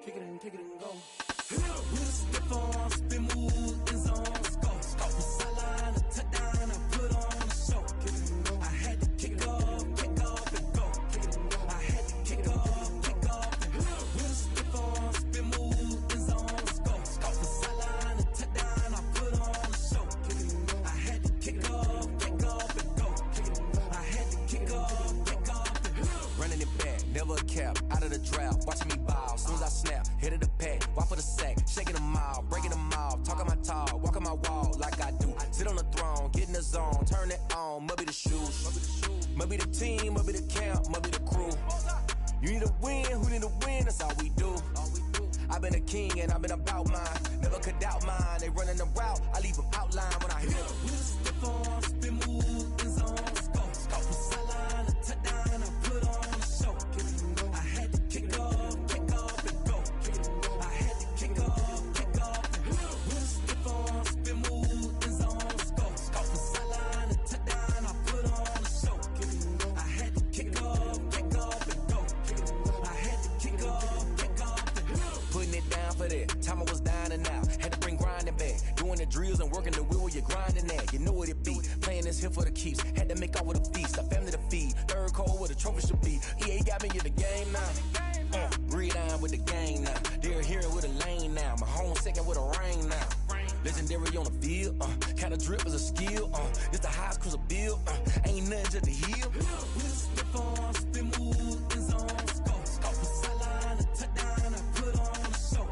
Kick it and go. With a stiff on, spin move, in zone, go. Sideline, a touchdown, I put on a show. I had to kick off and go. I had to kick off and go. With a stiff on, spin move, in zone, go. Sideline, a touchdown, I put on a show. I had to kick off and go. I had to kick off and go. Running it back, never a cap, out of the draft, watching me ball. Soon as I snap, hit of the pack, walk for the sack, shaking them all, breaking them off, talking my talk, walking my wall like I do. Sit on the throne, get in the zone, turn it on, must be the shoes, must be the team, must be the camp, must be the crew. You need a win, who need a win, that's all we do. I've been a king and I've been about mine, never could doubt mine. They running the route, I leave them outline when I hit them. With a stiff on, spin move, in zone, go. Sideline, a touchdown, I put on a show. I had to kick off and go. I had to kick off and go. With a stiff on, spin move, in zone, go. Sideline, a touchdown, I put on a show. I had to kick off and go. I had to kick off and go. Putting it down for that, time I was down and out, had to bring grinding back, doing the drills and working the wheel where you're grinding at, you know what it be, playing this here for the keeps, had to make out with a feast, a family to feed, third cold where the trophy should be, EA got me in the game now, read on with the game now, they're hearing with a lane now, my home second with a rain now, legendary on the field, kind of drip is a skill, it's the highest cruiser bill, ain't nothing just to heal. With a stiff on, spin move, in zone, go. Sideline, a touchdown, I put on a show.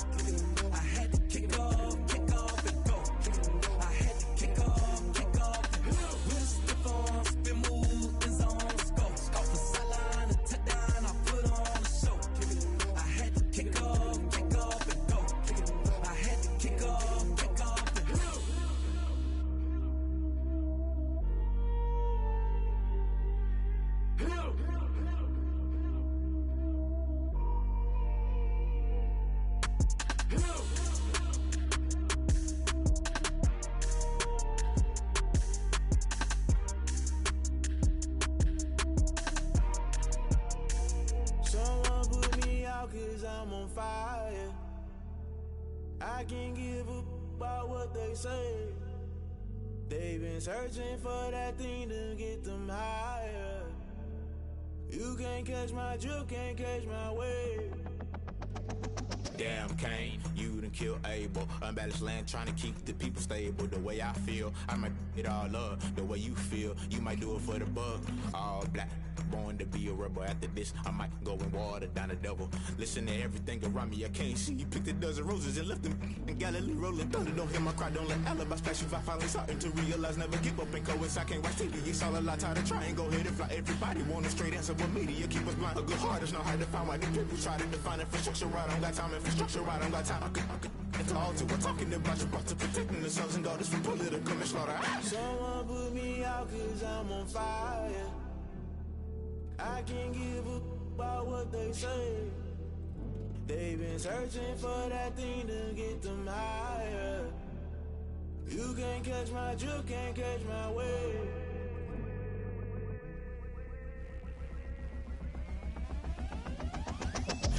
Someone put me out 'cause I'm on fire. I can't give a about what they say. They've been searching for that thing to get them higher. You can't catch my drift, can't catch my wave. Damn, Kane, you done killed Abel. Unbalanced land, trying to keep the people stable. The way I feel, I might it all up. The way you feel, you might do it for the buck. All black, born to be a rebel. After this, I might go and water down the devil. Listen to everything around me, I can't see. Picked a dozen roses and left them in Galilee rolling thunder. Don't hear my cry, don't let alibis flash. If I finally starting to realize, never give up and coincide. I can't watch TV, it's all a lot. Tired of trying, go ahead and fly. Everybody want a straight answer, but media keep us blind. A good heart is not hard to find. Why the people try to define infrastructure right? I don't got time, infrastructure right? I don't got time. I could talk to. We're talking about your to protecting the sons and daughters from political and slaughter. Someone put me out 'cause I'm on fire. I can't give a about what they say. They've been searching for that thing to get them higher. You can't catch my drift, can't catch my wave.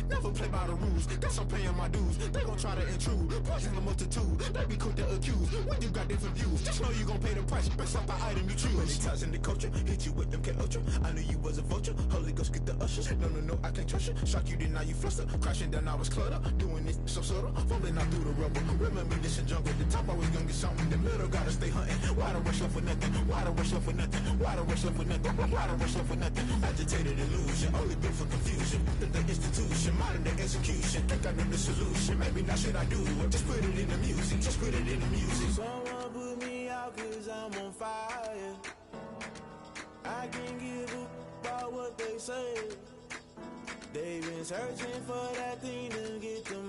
Never play by the rules, guess I'm paying my dues. They gon' try to intrude, poison the multitude. They be quick to accuse, when you got different views. Just know you gon' pay the price, based off the item you choose. Many times in the culture, hit you with MK Ultra. I knew you was a vulture, Holy Ghost get the ushers. No, I can't trust you. Shock you, then now you fluster. Crashing down, I was cluttered. Doing this so subtle, fumbling out through the rubble. Remember this in jungle, the top always gonna get something. In the middle, gotta stay hunting. Why the rush left with nothing? Why the rush left with nothing? Why the rush left with nothing? Why the rush left with nothing? Agitated illusion, only built for confusion. The institution, modern day execution. Think I know the solution. Maybe not should I do it? Just put it in the music. Just put it in the music. Someone put me out 'cause I'm on fire. I can't give a about what they say. They've been searching for that thing to get them